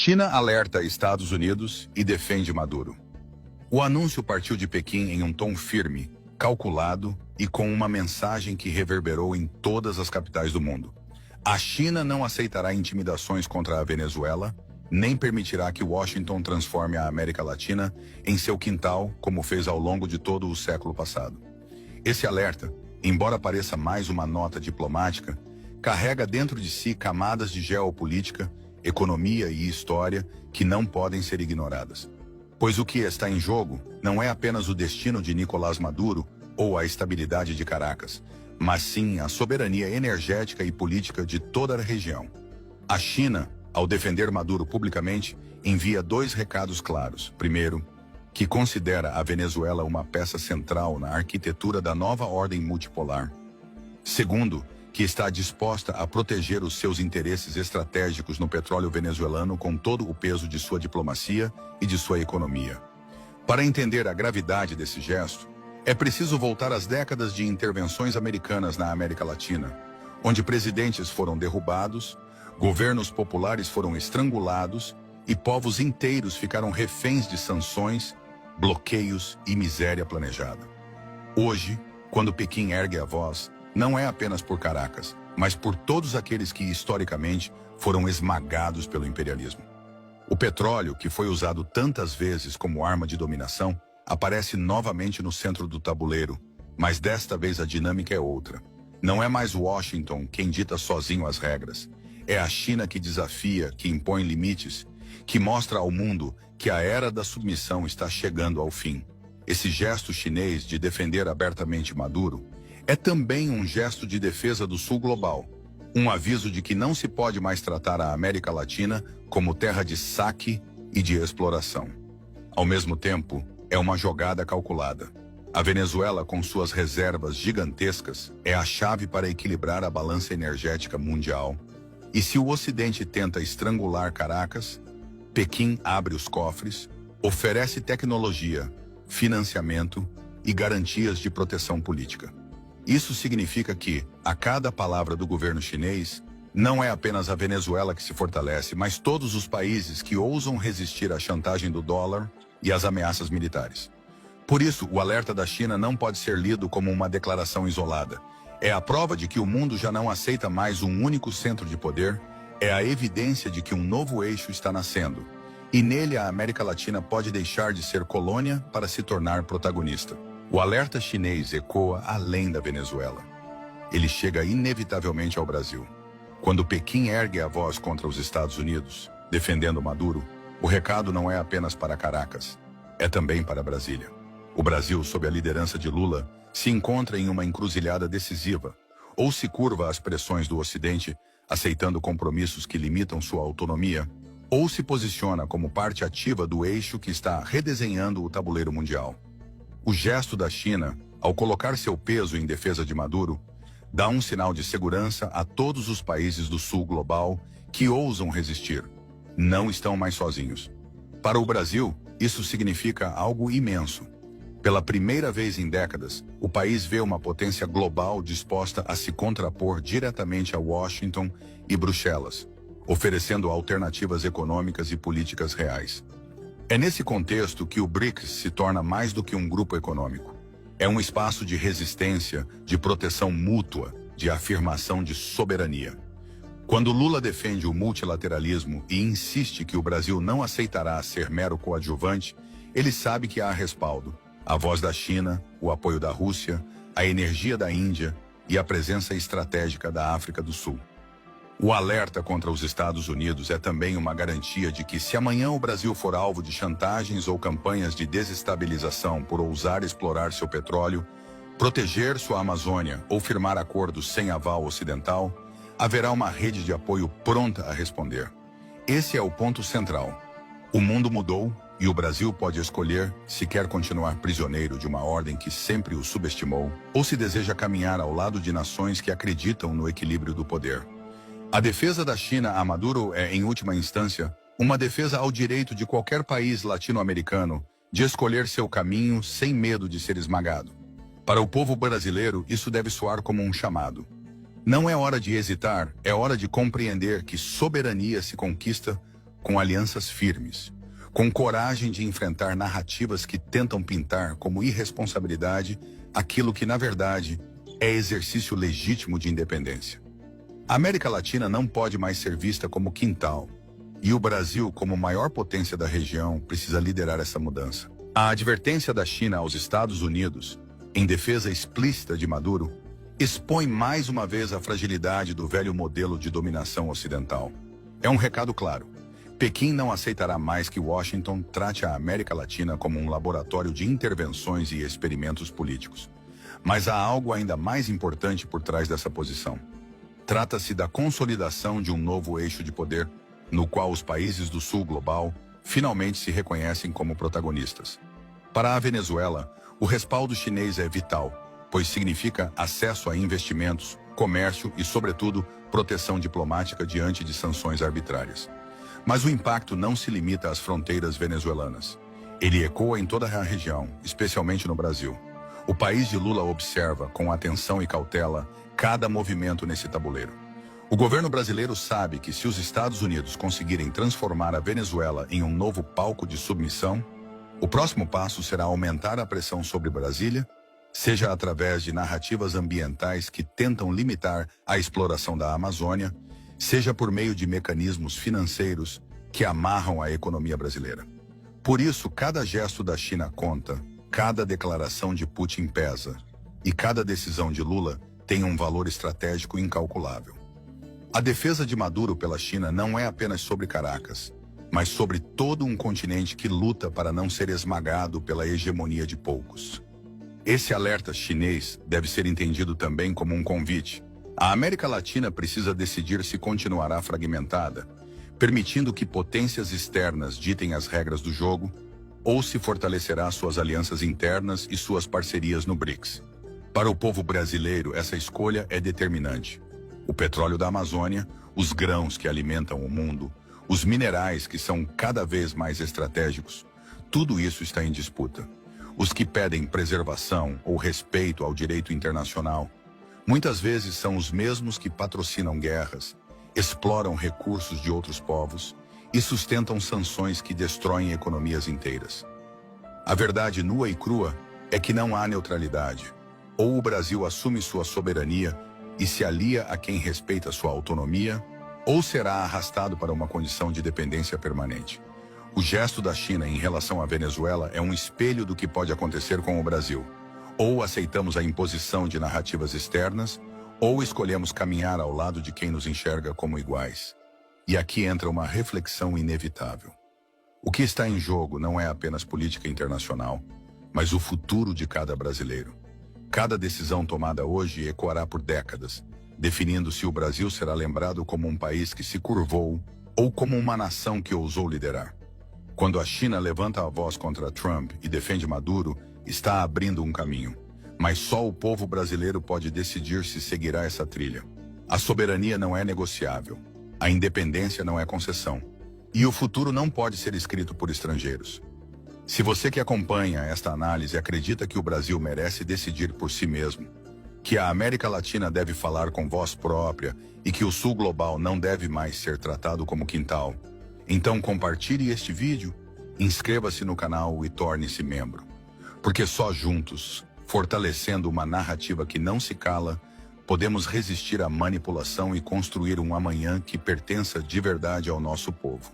China alerta Estados Unidos e defende Maduro. O anúncio partiu de Pequim em um tom firme, calculado e com uma mensagem que reverberou em todas as capitais do mundo. A China não aceitará intimidações contra a Venezuela, nem permitirá que Washington transforme a América Latina em seu quintal, como fez ao longo de todo o século passado. Esse alerta, embora pareça mais uma nota diplomática, carrega dentro de si camadas de geopolítica, economia e história que não podem ser ignoradas. Pois o que está em jogo não é apenas o destino de Nicolás Maduro ou a estabilidade de Caracas, mas sim a soberania energética e política de toda a região. A China, ao defender Maduro publicamente, envia dois recados claros. Primeiro, que considera a Venezuela uma peça central na arquitetura da nova ordem multipolar. Segundo, que está disposta a proteger os seus interesses estratégicos no petróleo venezuelano com todo o peso de sua diplomacia e de sua economia. Para entender a gravidade desse gesto, é preciso voltar às décadas de intervenções americanas na América Latina, onde presidentes foram derrubados, governos populares foram estrangulados e povos inteiros ficaram reféns de sanções, bloqueios e miséria planejada. Hoje, quando Pequim ergue a voz, não é apenas por Caracas, mas por todos aqueles que, historicamente, foram esmagados pelo imperialismo. O petróleo, que foi usado tantas vezes como arma de dominação, aparece novamente no centro do tabuleiro, mas desta vez a dinâmica é outra. Não é mais Washington quem dita sozinho as regras. É a China que desafia, que impõe limites, que mostra ao mundo que a era da submissão está chegando ao fim. Esse gesto chinês de defender abertamente Maduro é também um gesto de defesa do Sul global, um aviso de que não se pode mais tratar a América Latina como terra de saque e de exploração. Ao mesmo tempo, é uma jogada calculada. A Venezuela, com suas reservas gigantescas, é a chave para equilibrar a balança energética mundial. E se o Ocidente tenta estrangular Caracas, Pequim abre os cofres, oferece tecnologia, financiamento e garantias de proteção política. Isso significa que, a cada palavra do governo chinês, não é apenas a Venezuela que se fortalece, mas todos os países que ousam resistir à chantagem do dólar e às ameaças militares. Por isso, o alerta da China não pode ser lido como uma declaração isolada. É a prova de que o mundo já não aceita mais um único centro de poder, é a evidência de que um novo eixo está nascendo. E nele a América Latina pode deixar de ser colônia para se tornar protagonista. O alerta chinês ecoa além da Venezuela. Ele chega inevitavelmente ao Brasil. Quando Pequim ergue a voz contra os Estados Unidos, defendendo Maduro, o recado não é apenas para Caracas, é também para Brasília. O Brasil, sob a liderança de Lula, se encontra em uma encruzilhada decisiva, ou se curva às pressões do Ocidente, aceitando compromissos que limitam sua autonomia, ou se posiciona como parte ativa do eixo que está redesenhando o tabuleiro mundial. O gesto da China, ao colocar seu peso em defesa de Maduro, dá um sinal de segurança a todos os países do Sul global que ousam resistir. Não estão mais sozinhos. Para o Brasil, isso significa algo imenso. Pela primeira vez em décadas, o país vê uma potência global disposta a se contrapor diretamente a Washington e Bruxelas, oferecendo alternativas econômicas e políticas reais. É nesse contexto que o BRICS se torna mais do que um grupo econômico. É um espaço de resistência, de proteção mútua, de afirmação de soberania. Quando Lula defende o multilateralismo e insiste que o Brasil não aceitará ser mero coadjuvante, ele sabe que há respaldo. A voz da China, o apoio da Rússia, a energia da Índia e a presença estratégica da África do Sul. O alerta contra os Estados Unidos é também uma garantia de que, se amanhã o Brasil for alvo de chantagens ou campanhas de desestabilização por ousar explorar seu petróleo, proteger sua Amazônia ou firmar acordos sem aval ocidental, haverá uma rede de apoio pronta a responder. Esse é o ponto central. O mundo mudou e o Brasil pode escolher se quer continuar prisioneiro de uma ordem que sempre o subestimou ou se deseja caminhar ao lado de nações que acreditam no equilíbrio do poder. A defesa da China a Maduro é, em última instância, uma defesa ao direito de qualquer país latino-americano de escolher seu caminho sem medo de ser esmagado. Para o povo brasileiro, isso deve soar como um chamado. Não é hora de hesitar, é hora de compreender que soberania se conquista com alianças firmes, com coragem de enfrentar narrativas que tentam pintar como irresponsabilidade aquilo que, na verdade, é exercício legítimo de independência. A América Latina não pode mais ser vista como quintal, e o Brasil, como maior potência da região, precisa liderar essa mudança. A advertência da China aos Estados Unidos, em defesa explícita de Maduro, expõe mais uma vez a fragilidade do velho modelo de dominação ocidental. É um recado claro. Pequim não aceitará mais que Washington trate a América Latina como um laboratório de intervenções e experimentos políticos. Mas há algo ainda mais importante por trás dessa posição. Trata-se da consolidação de um novo eixo de poder, no qual os países do Sul global finalmente se reconhecem como protagonistas. Para a Venezuela, o respaldo chinês é vital, pois significa acesso a investimentos, comércio e, sobretudo, proteção diplomática diante de sanções arbitrárias. Mas o impacto não se limita às fronteiras venezuelanas. Ele ecoa em toda a região, especialmente no Brasil. O país de Lula observa, com atenção e cautela, cada movimento nesse tabuleiro. O governo brasileiro sabe que se os Estados Unidos conseguirem transformar a Venezuela em um novo palco de submissão, o próximo passo será aumentar a pressão sobre Brasília, seja através de narrativas ambientais que tentam limitar a exploração da Amazônia, seja por meio de mecanismos financeiros que amarram a economia brasileira. Por isso, cada gesto da China conta, cada declaração de Putin pesa, e cada decisão de Lula tem um valor estratégico incalculável. A defesa de Maduro pela China não é apenas sobre Caracas, mas sobre todo um continente que luta para não ser esmagado pela hegemonia de poucos. Esse alerta chinês deve ser entendido também como um convite. A América Latina precisa decidir se continuará fragmentada, permitindo que potências externas ditem as regras do jogo, ou se fortalecerá suas alianças internas e suas parcerias no BRICS. Para o povo brasileiro, essa escolha é determinante. O petróleo da Amazônia, os grãos que alimentam o mundo, os minerais que são cada vez mais estratégicos, tudo isso está em disputa. Os que pedem preservação ou respeito ao direito internacional muitas vezes são os mesmos que patrocinam guerras, exploram recursos de outros povos e sustentam sanções que destroem economias inteiras. A verdade nua e crua é que não há neutralidade. Ou o Brasil assume sua soberania e se alia a quem respeita sua autonomia, ou será arrastado para uma condição de dependência permanente. O gesto da China em relação à Venezuela é um espelho do que pode acontecer com o Brasil. Ou aceitamos a imposição de narrativas externas, ou escolhemos caminhar ao lado de quem nos enxerga como iguais. E aqui entra uma reflexão inevitável. O que está em jogo não é apenas política internacional, mas o futuro de cada brasileiro. Cada decisão tomada hoje ecoará por décadas, definindo se o Brasil será lembrado como um país que se curvou ou como uma nação que ousou liderar. Quando a China levanta a voz contra Trump e defende Maduro, está abrindo um caminho. Mas só o povo brasileiro pode decidir se seguirá essa trilha. A soberania não é negociável. A independência não é concessão. E o futuro não pode ser escrito por estrangeiros. Se você que acompanha esta análise acredita que o Brasil merece decidir por si mesmo, que a América Latina deve falar com voz própria e que o Sul global não deve mais ser tratado como quintal, então compartilhe este vídeo, inscreva-se no canal e torne-se membro. Porque só juntos, fortalecendo uma narrativa que não se cala, podemos resistir à manipulação e construir um amanhã que pertença de verdade ao nosso povo.